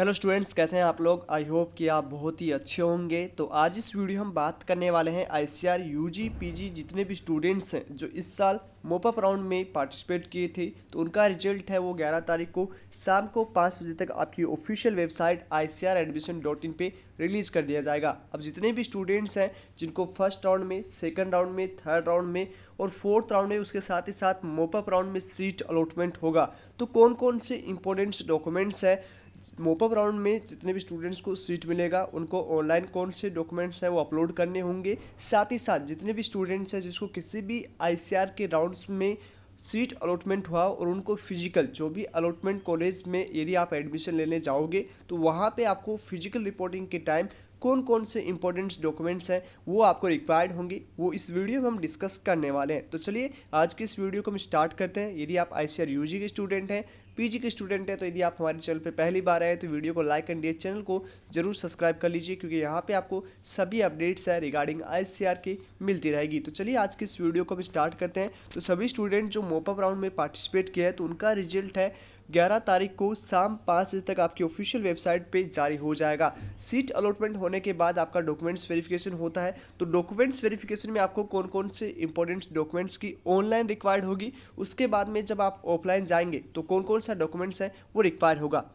Hello students, कैसे हैं आप लोग। आई होप कि आप बहुत ही अच्छे होंगे। तो आज इस वीडियो हम बात करने वाले हैं आईसीआर यूजी पीजी जितने भी स्टूडेंट्स हैं जो इस साल मोपअप राउंड में पार्टिसिपेट किए थे, तो उनका रिजल्ट है वो 11 तारीख को शाम को 5 बजे तक आपकी ऑफिशियल वेबसाइट icradmission.in पे रिलीज कर दिया जाएगा। अब जितने भी स्टूडेंट्स हैं जिनको फर्स्ट राउंड में, सेकंड राउंड में, थर्ड राउंड में और फोर्थ राउंड में, उसके साथ ही साथ मोपअप राउंड में सीट अलॉटमेंट होगा, तो कौन कौन से इंपॉर्टेंट डॉक्यूमेंट्स है मोपअप राउंड में जितने भी स्टूडेंट्स को सीट मिलेगा उनको ऑनलाइन कौन से डॉक्यूमेंट्स हैं वो अपलोड करने होंगे। साथ ही साथ जितने भी स्टूडेंट्स हैं जिसको किसी भी आईसीआर के राउंड्स में सीट अलॉटमेंट हुआ और उनको फिजिकल जो भी अलॉटमेंट कॉलेज में यदि आप एडमिशन लेने जाओगे तो वहाँ पे आपको फिजिकल रिपोर्टिंग के टाइम कौन कौन से इंपॉर्टेंट डॉक्यूमेंट्स हैं वो आपको रिक्वायर्ड होंगे, वो इस वीडियो में हम डिस्कस करने वाले हैं। तो चलिए आज की इस वीडियो को हम स्टार्ट करते हैं। यदि आप आईसीआर यूजी के स्टूडेंट हैं, पीजी के स्टूडेंट हैं, तो यदि आप हमारे चैनल पे पहली बार आए तो वीडियो को लाइक एंड चैनल को जरूर सब्सक्राइब कर लीजिए, क्योंकि यहाँ पे आपको सभी अपडेट्स है रिगार्डिंग आईसीआर की मिलती रहेगी। तो चलिए आज की इस वीडियो को हम स्टार्ट करते हैं। तो सभी स्टूडेंट जो मोपअप राउंड में पार्टिसिपेट किया है तो उनका रिजल्ट है 11 तारीख को शाम 5 बजे तक आपकी ऑफिशियल वेबसाइट पे जारी हो जाएगा। सीट अलॉटमेंट होने के बाद आपका डॉक्यूमेंट्स वेरिफिकेशन होता है। तो डॉक्यूमेंट्स वेरिफिकेशन में आपको कौन कौन से इंपॉर्टेंट डॉक्यूमेंट्स की ऑनलाइन रिक्वायर्ड होगी, उसके बाद में जब आप ऑफलाइन जाएंगे तो कौन कौन सा डॉक्यूमेंट्स है वो रिक्वायर्ड होगा।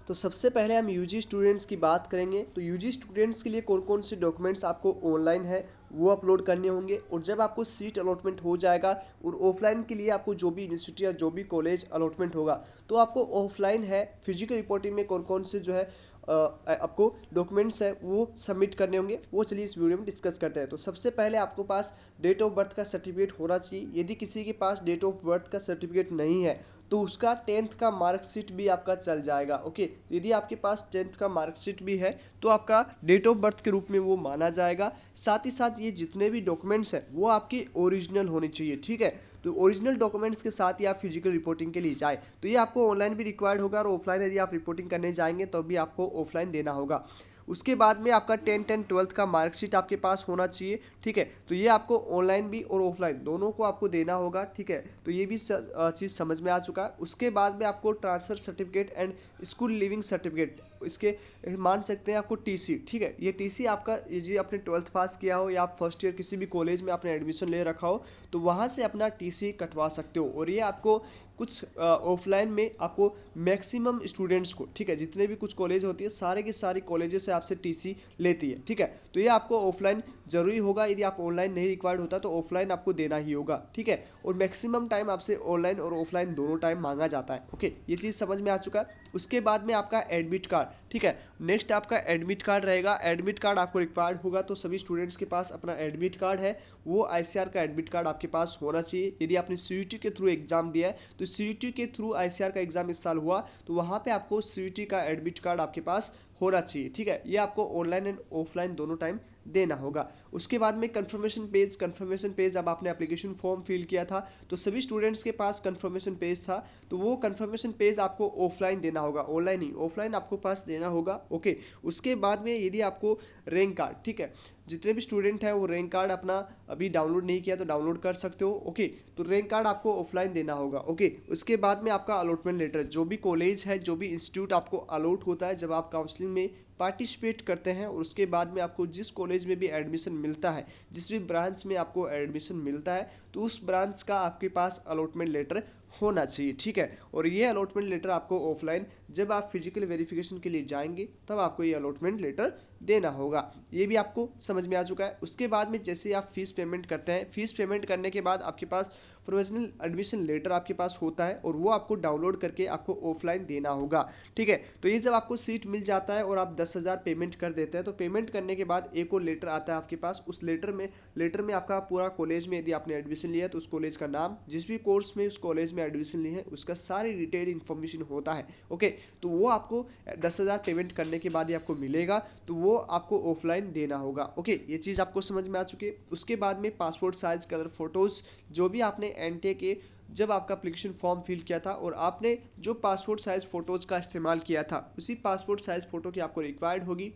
तो सबसे पहले हम यूजी स्टूडेंट्स की बात करेंगे। तो यूजी स्टूडेंट्स के लिए कौन कौन से डॉक्यूमेंट्स आपको ऑनलाइन है वो अपलोड करने होंगे, और जब आपको सीट अलॉटमेंट हो जाएगा और ऑफलाइन के लिए आपको जो भी इंस्टीट्यूट या जो भी कॉलेज अलॉटमेंट होगा तो आपको ऑफलाइन है फिजिकल रिपोर्टिंग में कौन कौन से जो है आपको डॉक्यूमेंट्स है वो सबमिट करने होंगे, वो चलिए इस वीडियो में डिस्कस करते हैं। तो सबसे पहले आपको पास डेट ऑफ बर्थ का सर्टिफिकेट होना चाहिए। यदि किसी के पास डेट ऑफ बर्थ का सर्टिफिकेट नहीं है तो उसका 10th का मार्कशीट भी आपका चल जाएगा। ओके, यदि आपके पास 10th का मार्कशीट भी है तो आपका डेट ऑफ बर्थ के रूप में वो माना जाएगा। साथ ही साथ ये जितने भी डॉक्यूमेंट्स हैं वो आपके ओरिजिनल होने चाहिए, ठीक है। तो ओरिजिनल डॉक्यूमेंट्स के साथ ही आप फिजिकल रिपोर्टिंग के लिए जाए तो ये आपको ऑनलाइन भी रिक्वायर्ड होगा, और ऑफलाइन यदि आप रिपोर्टिंग करने जाएंगे तो भी आपको ऑफलाइन देना होगा। उसके बाद में आपका 10th एंड 12th का मार्कशीट आपके पास होना चाहिए, ठीक है। तो ये आपको ऑनलाइन भी और ऑफलाइन दोनों को आपको देना होगा, ठीक है। तो ये भी चीज़ समझ में आ चुका है। उसके बाद में आपको transfer certificate and school leaving certificate, इसके मान सकते हैं आपको टीसी, ठीक है। ये टीसी आपका यदि आपने 12th पास किया हो या आप फर्स्ट ईयर किसी भी कॉलेज में आपने एडमिशन ले रखा हो तो वहाँ से अपना टीसी कटवा सकते हो। और ये आपको कुछ ऑफलाइन में आपको मैक्सिमम स्टूडेंट्स को, ठीक है, जितने भी कुछ कॉलेज होती है सारे की सारी कॉलेजेस से आपसे टीसी लेती है, ठीक है। तो ये आपको ऑफलाइन जरूरी होगा, यदि आप ऑनलाइन नहीं रिक्वायर्ड होता तो ऑफलाइन आपको देना ही होगा, ठीक है। और मैक्सिमम टाइम आपसे ऑनलाइन और ऑफलाइन दोनों टाइम मांगा जाता है। ओके, ये चीज़ समझ में आ चुका है। उसके बाद में आपका एडमिट कार्ड, ठीक है। नेक्स्ट आपका एडमिट कार्ड रहेगा। एडमिट कार्ड आपको रिक्वायर्ड होगा, तो सभी स्टूडेंट्स के पास अपना एडमिट कार्ड है वो आईसीआर का एडमिट कार्ड आपके पास होना चाहिए। यदि आपने सीयूटी के थ्रू एग्जाम दिया है तो सीयूटी के थ्रू आईसीआर का एग्जाम इस साल हुआ तो वहाँ पे आपको सीयूटी का एडमिट कार्ड आपके पास होना चाहिए, ठीक है। ये आपको ऑनलाइन एंड ऑफलाइन दोनों टाइम देना होगा। उसके बाद में कंफर्मेशन पेज अब आपने एप्लीकेशन फॉर्म फिल किया था तो सभी स्टूडेंट्स के पास कंफर्मेशन पेज था, तो वो कंफर्मेशन पेज आपको ऑफलाइन देना होगा, ऑनलाइन ही ऑफलाइन आपको पास देना होगा। ओके, उसके बाद में यदि आपको रैंक कार्ड, ठीक है, जितने भी स्टूडेंट हैं वो रैंक कार्ड अपना अभी डाउनलोड नहीं किया तो डाउनलोड कर सकते हो। ओके, तो रैंक कार्ड आपको ऑफलाइन देना होगा। ओके, उसके बाद में आपका अलॉटमेंट लेटर, जो भी कॉलेज है जो भी इंस्टीट्यूट आपको अलॉट होता है जब आप काउंसलिंग में पार्टिसिपेट करते हैं, और उसके बाद में आपको जिस कॉलेज में भी एडमिशन मिलता है, जिस भी ब्रांच में आपको एडमिशन मिलता है तो उस ब्रांच का आपके पास अलॉटमेंट लेटर होना चाहिए, ठीक है। और ये अलॉटमेंट लेटर आपको ऑफलाइन जब आप फिजिकल वेरिफिकेशन के लिए जाएंगे तब आपको ये अलॉटमेंट लेटर देना होगा। ये भी आपको समझ में आ चुका है। उसके बाद में जैसे आप फीस पेमेंट करते हैं, फीस पेमेंट करने के बाद आपके पास प्रोविजनल एडमिशन लेटर आपके पास होता है और वो आपको डाउनलोड करके आपको ऑफलाइन देना होगा, ठीक है। तो ये जब आपको सीट मिल जाता है और आप 10,000 पेमेंट कर देते हैं तो पेमेंट करने के बाद एक और लेटर आता है आपके पास। उस लेटर में आपका पूरा कॉलेज में यदि आपने एडमिशन लिया तो उस कॉलेज का नाम, जिस भी कोर्स में उस कॉलेज में एडमिशन ली है उसका सारी डिटेल इन्फॉर्मेशन होता है। ओके, तो वो आपको 10,000 पेमेंट करने के बाद ही आपको मिलेगा, तो वो आपको ऑफलाइन देना होगा। ओके, ये चीज़ आपको समझ में आ चुकी है। उसके बाद में पासपोर्ट साइज कलर फोटोज जो भी आपने एनटीए के जब आपका एप्लीकेशन फॉर्म फिल किया था और आपने जो पासपोर्ट साइज फोटोज का इस्तेमाल किया था उसी पासपोर्ट साइज फोटो की आपको रिक्वायर्ड होगी,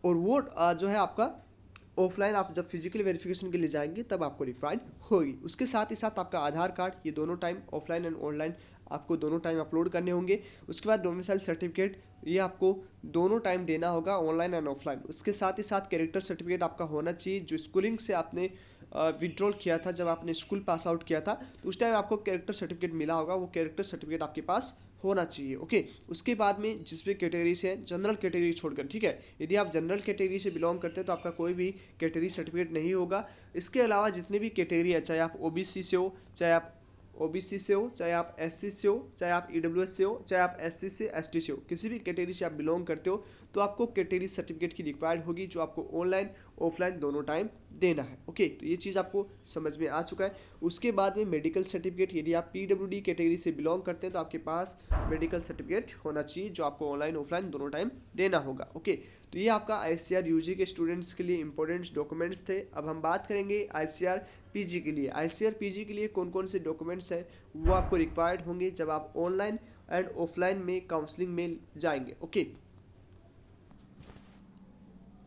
और वो जो है आपका ऑफलाइन आप जब फिजिकल वेरिफिकेशन के लिए जाएंगे तब आपको रिक्वायर्ड होगी। उसके साथ ही साथ आपका आधार कार्ड, ये दोनों टाइम ऑफलाइन एंड ऑनलाइन आपको दोनों टाइम अपलोड करने होंगे। उसके बाद डोमिसाइल सर्टिफिकेट, ये आपको दोनों टाइम देना होगा, ऑनलाइन एंड ऑफलाइन। उसके साथ ही साथ कैरेक्टर सर्टिफिकेट आपका होना चाहिए, जो स्कूलिंग से आपने विड्रॉल किया था, जब आपने स्कूल पास आउट किया था तो उस टाइम आपको कैरेक्टर सर्टिफिकेट मिला होगा, वो कैरेक्टर सर्टिफिकेट आपके पास होना चाहिए। ओके, उसके बाद में जिस भी कैटेगरी से है, जनरल कैटेगरी छोड़कर, ठीक है, यदि आप जनरल कैटेगरी से बिलोंग करते हैं तो आपका कोई भी कैटेगरी सर्टिफिकेट नहीं होगा। इसके अलावा जितनी भी कैटेगरी है, चाहे आप ओबीसी से हो, चाहे आप ओबीसी से हो, चाहे आप एससी से हो, चाहे आप ईडब्ल्यूएस से हो, चाहे आप एससी से एसटी से हो, किसी भी कैटेगरी से आप बिलोंग करते हो तो आपको कैटेगरी सर्टिफिकेट की रिक्वायर्ड होगी, जो आपको ऑनलाइन ऑफलाइन दोनों टाइम देना है। ओके, तो ये चीज़ आपको समझ में आ चुका है। उसके बाद में मेडिकल सर्टिफिकेट, यदि आप पीडब्ल्यूडी कैटेगरी से बिलोंग करते हैं तो आपके पास मेडिकल सर्टिफिकेट होना चाहिए, जो आपको ऑनलाइन ऑफलाइन दोनों टाइम देना होगा। ओके, तो ये आपका आईसीआर यूजी के स्टूडेंट्स के लिए इंपॉर्टेंट डॉक्यूमेंट्स थे। अब हम बात करेंगे आईसीआर पीजी के लिए। आईसीआर पीजी के लिए कौन कौन से डॉक्यूमेंट्स हैं वो आपको रिक्वायर्ड होंगे जब आप ऑनलाइन एंड ऑफलाइन में काउंसलिंग में जाएंगे। ओके,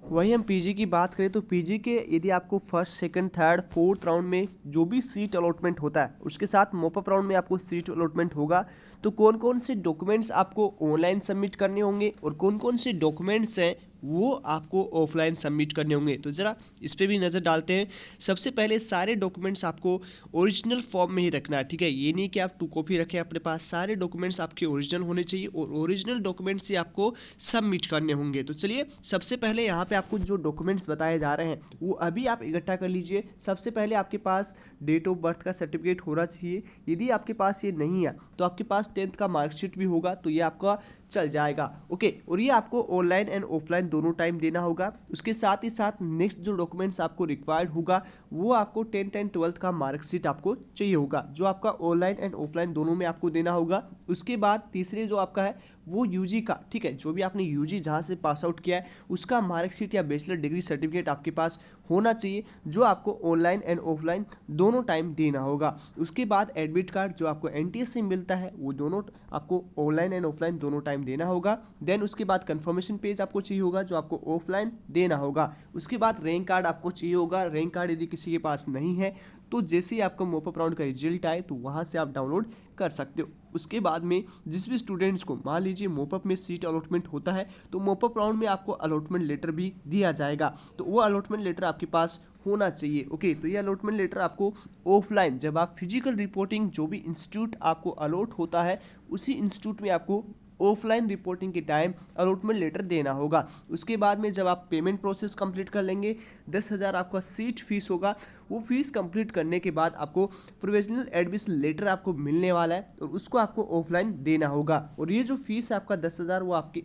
वही हम पीजी की बात करें तो पीजी के यदि आपको first second third fourth round में जो भी सीट अलॉटमेंट होता है, उसके साथ मॉपअप राउंड में आपको सीट अलॉटमेंट होगा, तो कौन कौन से डॉक्यूमेंट्स आपको ऑनलाइन सबमिट करने होंगे और कौन कौन से डॉक्यूमेंट्स हैं वो आपको ऑफलाइन सबमिट करने होंगे, तो ज़रा इस पर भी नज़र डालते हैं। सबसे पहले सारे डॉक्यूमेंट्स आपको ओरिजिनल फॉर्म में ही रखना है, ठीक है, ये नहीं कि आप 2 कॉपी रखें अपने पास, सारे डॉक्यूमेंट्स आपके ओरिजिनल होने चाहिए और ओरिजिनल डॉक्यूमेंट्स ही आपको सबमिट करने होंगे। तो चलिए, सबसे पहले यहाँ पे आपको जो डॉक्यूमेंट्स बताए जा रहे हैं वो अभी आप इकट्ठा कर लीजिए। सबसे पहले आपके पास डेट ऑफ बर्थ का सर्टिफिकेट होना चाहिए, यदि आपके पास ये नहीं है तो आपके पास 10th का मार्कशीट भी होगा, तो ये आपका चल जाएगा। ओके, और ये आपको ऑनलाइन एंड ऑफलाइन दोनों टाइम देना होगा। उसके साथ ही साथ नेक्स्ट जो डॉक्यूमेंट्स आपको रिक्वायर्ड होगा वो आपको 10th एंड 12th का मार्कशीट आपको चाहिए होगा, जो आपका ऑनलाइन एंड ऑफलाइन दोनों में आपको देना होगा। उसके बाद तीसरे जो आपका है वो यूजी का, ठीक है, जो भी आपने यूजी जहाँ से पास आउट किया है उसका मार्कशीट या बैचलर डिग्री सर्टिफिकेट आपके पास होना चाहिए, जो आपको ऑनलाइन एंड ऑफलाइन दोनों टाइम देना होगा। उसके बाद एडमिट कार्ड जो आपको एनटीएस से मिलता है वो दोनों आपको ऑनलाइन एंड ऑफलाइन दोनों टाइम देना होगा। देन उसके बाद कंफर्मेशन पेज आपको चाहिए होगा, जो आपको ऑफलाइन देना होगा। उसके बाद रैंक कार्ड आपको चाहिए होगा। रैंक कार्ड यदि किसी के पास नहीं है तो जैसे ही आपका मॉपअप राउंड का रिजल्ट आए तो वहां से आप डाउनलोड कर सकते हो। उसके बाद में जिस भी स्टूडेंट्स को मान लीजिए मॉपअप में सीट अलॉटमेंट होता है तो मॉपअप राउंड में आपको अलॉटमेंट लेटर भी दिया जाएगा, तो वो अलॉटमेंट लेटर आपके पास होना चाहिए। ओके, तो ये अलॉटमेंट लेटर आपको ऑफलाइन जब आप फिजिकल रिपोर्टिंग जो भी इंस्टीट्यूट आपको अलॉट होता है उसी इंस्टीट्यूट में आपको ऑफलाइन रिपोर्टिंग के टाइम अलॉटमेंट लेटर देना होगा। उसके बाद में जब आप पेमेंट प्रोसेस कंप्लीट कर लेंगे, 10,000 आपका सीट फीस होगा, वो फीस कंप्लीट करने के बाद आपको प्रोविजनल एडमिशन लेटर आपको मिलने वाला है और उसको आपको ऑफलाइन देना होगा। और ये जो फीस है आपका 10,000 वो आपकी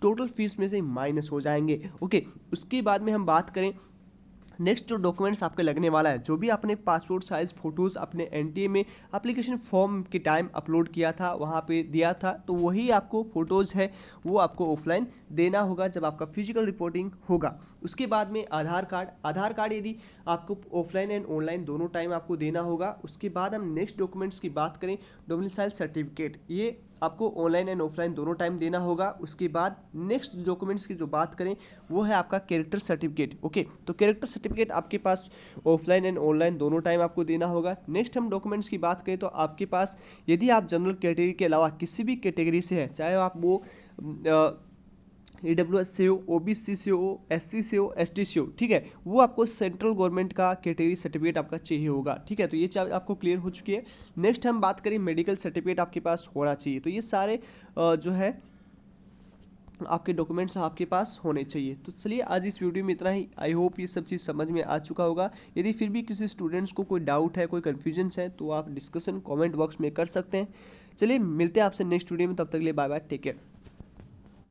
टोटल फीस में से माइनस हो जाएंगे। ओके, उसके बाद में हम बात करें नेक्स्ट जो डॉक्यूमेंट्स आपके लगने वाला है, जो भी आपने पासपोर्ट साइज फोटोज अपने एनटीए में एप्लीकेशन फॉर्म के टाइम अपलोड किया था वहाँ पे दिया था, तो वही आपको फोटोज है वो आपको ऑफलाइन देना होगा जब आपका फिजिकल रिपोर्टिंग होगा। उसके बाद में आधार कार्ड यदि आपको ऑफलाइन एंड ऑनलाइन दोनों टाइम आपको देना होगा। उसके बाद हम नेक्स्ट डॉक्यूमेंट्स की बात करें, डोमिसाइल सर्टिफिकेट, ये आपको ऑनलाइन एंड ऑफलाइन दोनों टाइम देना होगा। उसके बाद नेक्स्ट डॉक्यूमेंट्स की जो बात करें वो है आपका कैरेक्टर सर्टिफिकेट। ओके, तो कैरेक्टर सर्टिफिकेट आपके पास ऑफलाइन एंड ऑनलाइन दोनों टाइम आपको देना होगा। नेक्स्ट हम डॉक्यूमेंट्स की बात करें तो आपके पास यदि आप जनरल कैटेगरी के अलावा किसी भी कैटेगरी से है, चाहे आप वो ईडब्ल्यूएस से हो, ओबीसी से हो, एससी से हो, एसटी से हो, ठीक है, वो आपको सेंट्रल गवर्नमेंट का कैटेगरी सर्टिफिकेट आपका चाहिए होगा। ठीक है, तो ये चीज़ आपको क्लियर हो चुकी है। नेक्स्ट हम बात करें मेडिकल सर्टिफिकेट आपके पास होना चाहिए। तो ये सारे जो है आपके डॉक्यूमेंट्स आपके पास होने चाहिए। तो चलिए आज इस वीडियो में इतना ही। आई होप ये सब चीज़ समझ में आ चुका होगा। यदि फिर भी किसी स्टूडेंट्स को कोई डाउट है, कोई कन्फ्यूजन है तो आप डिस्कशन कमेंट बॉक्स में कर सकते हैं। चलिए मिलते हैं आपसे नेक्स्ट वीडियो में, तब तक के लिए बाय बाय, टेक केयर।